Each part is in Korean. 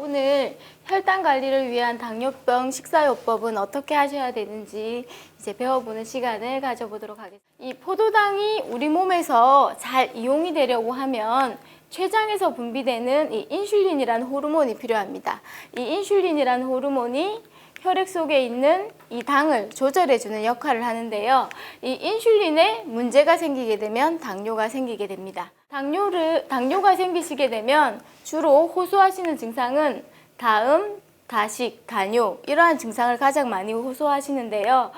오늘 혈당 관리를 위한 당뇨병 식사요법은 어떻게 하셔야 되는지 이제 배워보는 시간을 가져보도록 하겠습니다. 이 포도당이 우리 몸에서 잘 이용이 되려고 하면 췌장에서 분비되는 이 인슐린이라는 호르몬이 필요합니다. 이 인슐린이라는 호르몬이 혈액 속에 있는 이 당을 조절해주는 역할을 하는데요. 이 인슐린에 문제가 생기게 되면 당뇨가 생기게 됩니다. 당뇨가 생기시게 되면 주로 호소하시는 증상은 다음, 다식, 다뇨 이러한 증상을 가장 많이 호소하시는데요.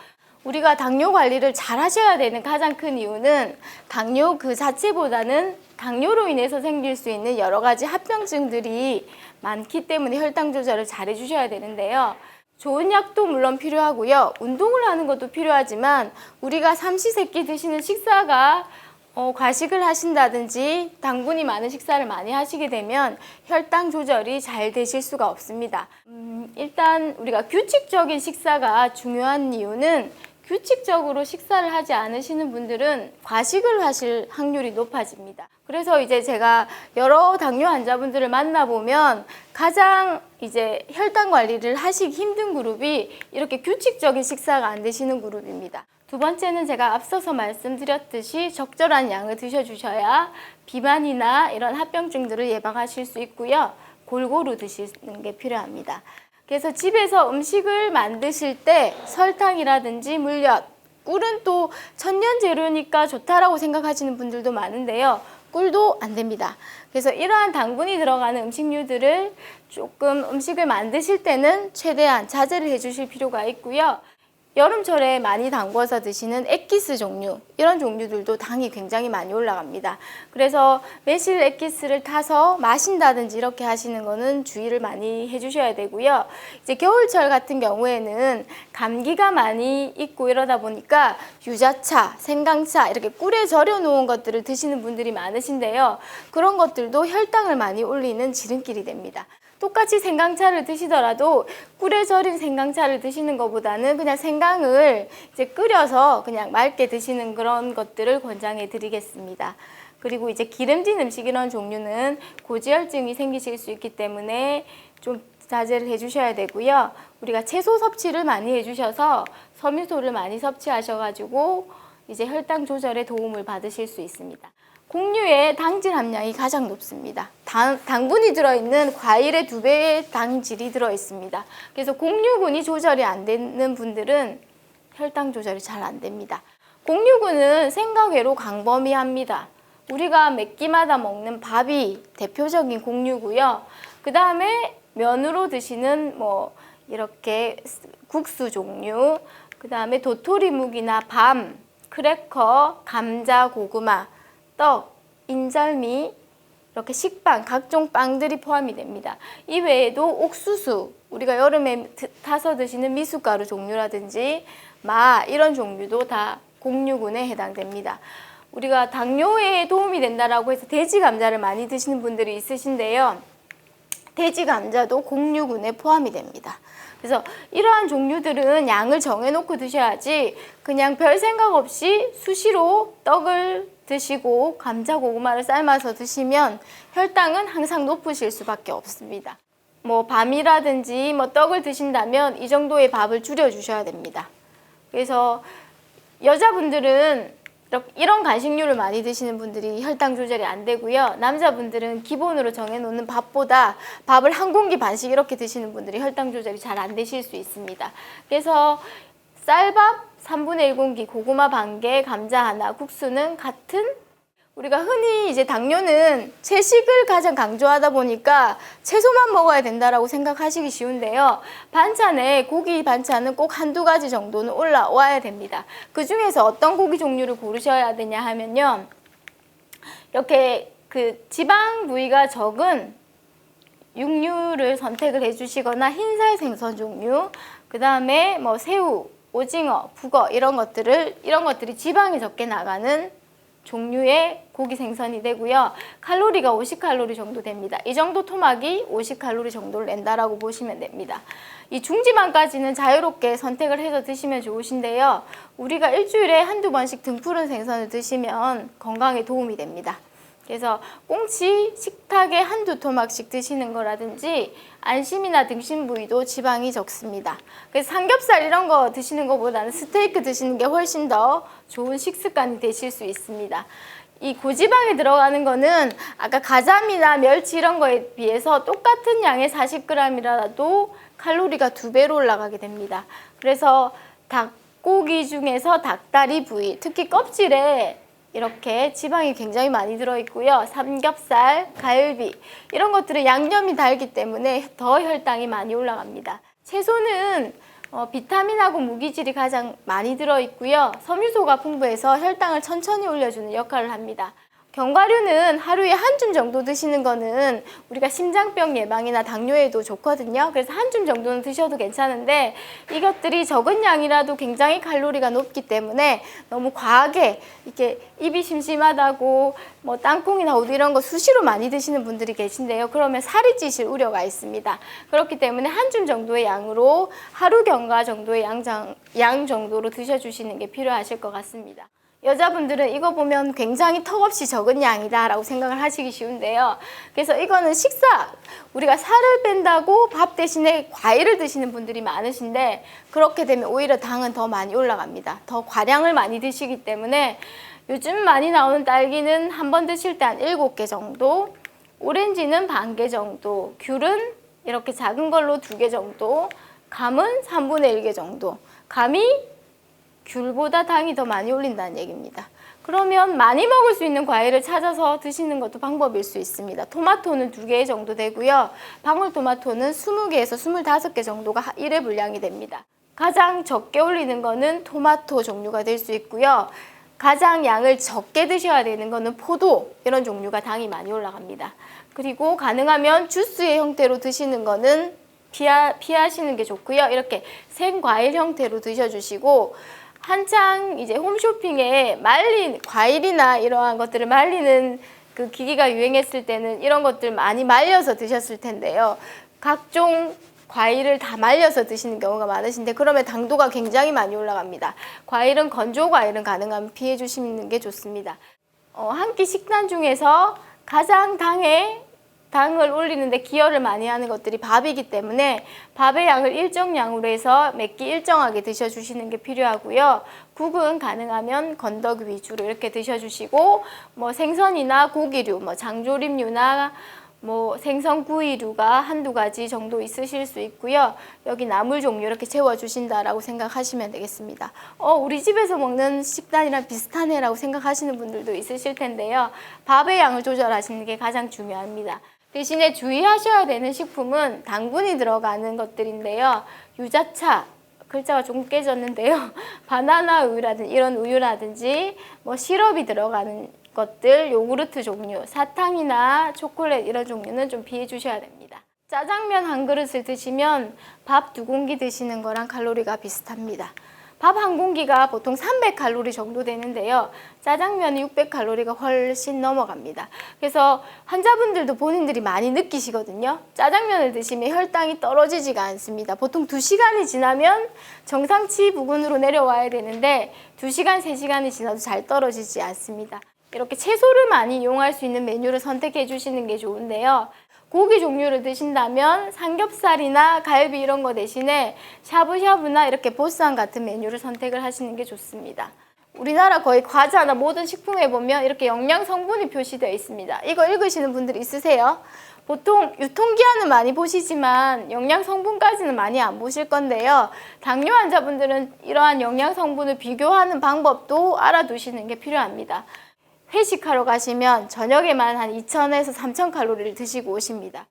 우리가 당뇨 관리를 잘 하셔야 되는 가장 큰 이유는 당뇨 그 자체보다는 당뇨로 인해서 생길 수 있는 여러 가지 합병증들이 많기 때문에 혈당 조절을 잘 해주셔야 되는데요. 좋은 약도 물론 필요하고요. 운동을 하는 것도 필요하지만 우리가 삼시세끼 드시는 식사가 과식을 하신다든지 당분이 많은 식사를 많이 하시게 되면 혈당 조절이 잘 되실 수가 없습니다. 일단 우리가 규칙적인 식사가 중요한 이유는 규칙적으로 식사를 하지 않으시는 분들은 과식을 하실 확률이 높아집니다. 그래서 이제 제가 여러 당뇨 환자분들을 만나보면 가장 이제 혈당 관리를 하시기 힘든 그룹이 이렇게 규칙적인 식사가 안 되시는 그룹입니다. 두 번째는 제가 앞서서 말씀드렸듯이 적절한 양을 드셔주셔야 비만이나 이런 합병증들을 예방하실 수 있고요. 골고루 드시는 게 필요합니다. 그래서 집에서 음식을 만드실 때 설탕이라든지 물엿, 꿀은 또 천연 재료니까 좋다라고 생각하시는 분들도 많은데요. 꿀도 안 됩니다. 그래서 이러한 당분이 들어가는 음식류들을 조금 음식을 만드실 때는 최대한 자제를 해주실 필요가 있고요. 여름철에 많이 담궈서 드시는 액기스 종류, 이런 종류들도 당이 굉장히 많이 올라갑니다. 그래서 매실 액기스를 타서 마신다든지 이렇게 하시는 거는 주의를 많이 해주셔야 되고요. 이제 겨울철 같은 경우에는 감기가 많이 있고 이러다 보니까 유자차, 생강차 이렇게 꿀에 절여 놓은 것들을 드시는 분들이 많으신데요. 그런 것들도 혈당을 많이 올리는 지름길이 됩니다. 똑같이 생강차를 드시더라도 꿀에 절인 생강차를 드시는 것보다는 그냥 생강을 이제 끓여서 그냥 맑게 드시는 그런 것들을 권장해 드리겠습니다. 그리고 이제 기름진 음식 이런 종류는 고지혈증이 생기실 수 있기 때문에 좀 자제를 해주셔야 되고요. 우리가 채소 섭취를 많이 해주셔서 섬유소를 많이 섭취하셔가지고 이제 혈당 조절에 도움을 받으실 수 있습니다. 곡류의 당질 함량이 가장 높습니다. 당분이 들어있는 과일의 2배의 당질이 들어있습니다. 그래서 곡류군이 조절이 안 되는 분들은 혈당 조절이 잘 안 됩니다. 곡류군은 생각외로 광범위합니다. 우리가 몇 끼마다 먹는 밥이 대표적인 곡류고요. 그 다음에 면으로 드시는 뭐 이렇게 국수 종류, 그 다음에 도토리묵이나 밤, 크래커, 감자, 고구마, 떡, 인절미, 이렇게 식빵, 각종 빵들이 포함이 됩니다. 이 외에도 옥수수, 우리가 여름에 타서 드시는 미숫가루 종류라든지 마 이런 종류도 다 곡류군에 해당됩니다. 우리가 당뇨에 도움이 된다라고 해서 돼지 감자를 많이 드시는 분들이 있으신데요. 돼지 감자도 곡류군에 포함이 됩니다. 그래서 이러한 종류들은 양을 정해놓고 드셔야지 그냥 별 생각 없이 수시로 떡을 드시고 감자, 고구마를 삶아서 드시면 혈당은 항상 높으실 수밖에 없습니다. 뭐 밤이라든지 뭐 떡을 드신다면 이 정도의 밥을 줄여 주셔야 됩니다. 그래서 여자분들은 이런 간식류를 많이 드시는 분들이 혈당 조절이 안 되고요. 남자분들은 기본으로 정해놓는 밥보다 밥을 한 공기 반씩 이렇게 드시는 분들이 혈당 조절이 잘 안 되실 수 있습니다. 그래서 쌀밥 3분의 1공기, 고구마 반 개, 감자 하나, 국수는 같은 우리가 흔히 이제 당뇨는 채식을 가장 강조하다 보니까 채소만 먹어야 된다라고 생각하시기 쉬운데요. 반찬에 고기 반찬은 꼭 한두 가지 정도는 올라와야 됩니다. 그 중에서 어떤 고기 종류를 고르셔야 되냐 하면요. 이렇게 그 지방 부위가 적은 육류를 선택을 해주시거나 흰살 생선 종류, 그 다음에 뭐 새우, 오징어, 북어 이런 것들이 지방이 적게 나가는 종류의 고기 생선이 되고요. 칼로리가 50칼로리 정도 됩니다. 이 정도 토막이 50칼로리 정도를 낸다라고 보시면 됩니다. 이 중지방까지는 자유롭게 선택을 해서 드시면 좋으신데요. 우리가 일주일에 한두 번씩 등푸른 생선을 드시면 건강에 도움이 됩니다. 그래서 꽁치 식탁에 한두 토막씩 드시는 거라든지 안심이나 등심 부위도 지방이 적습니다. 그래서 삼겹살 이런 거 드시는 것보다는 스테이크 드시는 게 훨씬 더 좋은 식습관이 되실 수 있습니다. 이 고지방에 들어가는 거는 아까 가자미나 멸치 이런 거에 비해서 똑같은 양의 40g이라도 칼로리가 2배로 올라가게 됩니다. 그래서 닭고기 중에서 닭다리 부위, 특히 껍질에 이렇게 지방이 굉장히 많이 들어있고요. 삼겹살, 갈비 이런 것들은 양념이 달기 때문에 더 혈당이 많이 올라갑니다. 채소는 비타민하고 무기질이 가장 많이 들어있고요. 섬유소가 풍부해서 혈당을 천천히 올려주는 역할을 합니다. 견과류는 하루에 한 줌 정도 드시는 거는 우리가 심장병 예방이나 당뇨에도 좋거든요. 그래서 한 줌 정도는 드셔도 괜찮은데 이것들이 적은 양이라도 굉장히 칼로리가 높기 때문에 너무 과하게 이렇게 입이 심심하다고 뭐 땅콩이나 우유 이런 거 수시로 많이 드시는 분들이 계신데요. 그러면 살이 찌실 우려가 있습니다. 그렇기 때문에 한 줌 정도의 양으로 하루 견과 정도의 양 정도로 드셔주시는 게 필요하실 것 같습니다. 여자분들은 이거 보면 굉장히 턱없이 적은 양이다 라고 생각을 하시기 쉬운데요. 그래서 이거는 우리가 살을 뺀다고 밥 대신에 과일을 드시는 분들이 많으신데 그렇게 되면 오히려 당은 더 많이 올라갑니다. 더 과량을 많이 드시기 때문에 요즘 많이 나오는 딸기는 한 번 드실 때 한 7개 정도, 오렌지는 반 개 정도, 귤은 이렇게 작은 걸로 2개 정도, 감은 3분의 1개 정도. 감이 귤보다 당이 더 많이 올린다는 얘기입니다. 그러면 많이 먹을 수 있는 과일을 찾아서 드시는 것도 방법일 수 있습니다. 토마토는 2개 정도 되고요. 방울토마토는 20개에서 25개 정도가 1회 분량이 됩니다. 가장 적게 올리는 거는 토마토 종류가 될 수 있고요. 가장 양을 적게 드셔야 되는 거는 포도, 이런 종류가 당이 많이 올라갑니다. 그리고 가능하면 주스의 형태로 드시는 거는 피하시는 게 좋고요. 이렇게 생과일 형태로 드셔주시고 한창 이제 홈쇼핑에 말린 과일이나 이러한 것들을 말리는 그 기기가 유행했을 때는 이런 것들 많이 말려서 드셨을 텐데요. 각종 과일을 다 말려서 드시는 경우가 많으신데 그러면 당도가 굉장히 많이 올라갑니다. 과일은 건조 과일은 가능하면 피해 주시는 게 좋습니다. 한 끼 식단 중에서 가장 당을 올리는데 기여를 많이 하는 것들이 밥이기 때문에 밥의 양을 일정량으로 해서 몇 끼 일정하게 드셔주시는 게 필요하고요. 국은 가능하면 건더기 위주로 이렇게 드셔주시고 뭐 생선이나 고기류, 뭐 장조림류나 뭐 생선구이류가 한두 가지 정도 있으실 수 있고요. 여기 나물 종류 이렇게 채워주신다라고 생각하시면 되겠습니다. 우리 집에서 먹는 식단이랑 비슷하네라고 생각하시는 분들도 있으실 텐데요. 밥의 양을 조절하시는 게 가장 중요합니다. 대신에 주의하셔야 되는 식품은 당분이 들어가는 것들인데요. 유자차, 글자가 조금 깨졌는데요. 바나나 우유라든지 이런 우유라든지 뭐 시럽이 들어가는 것들, 요구르트 종류, 사탕이나 초콜릿 이런 종류는 좀 피해 주셔야 됩니다. 짜장면 한 그릇을 드시면 밥 2공기 드시는 거랑 칼로리가 비슷합니다. 밥 한 공기가 보통 300칼로리 정도 되는데요. 짜장면은 600칼로리가 훨씬 넘어갑니다. 그래서 환자분들도 본인들이 많이 느끼시거든요. 짜장면을 드시면 혈당이 떨어지지가 않습니다. 보통 2시간이 지나면 정상치 부근으로 내려와야 되는데 2시간, 3시간이 지나도 잘 떨어지지 않습니다. 이렇게 채소를 많이 이용할 수 있는 메뉴를 선택해 주시는 게 좋은데요. 고기 종류를 드신다면 삼겹살이나 갈비 이런 거 대신에 샤브샤브나 이렇게 보쌈 같은 메뉴를 선택을 하시는 게 좋습니다. 우리나라 거의 과자나 모든 식품에 보면 이렇게 영양 성분이 표시되어 있습니다. 이거 읽으시는 분들 있으세요? 보통 유통기한은 많이 보시지만 영양 성분까지는 많이 안 보실 건데요. 당뇨 환자분들은 이러한 영양 성분을 비교하는 방법도 알아두시는 게 필요합니다. 회식하러 가시면 저녁에만 한 2000에서 3000칼로리를 드시고 오십니다.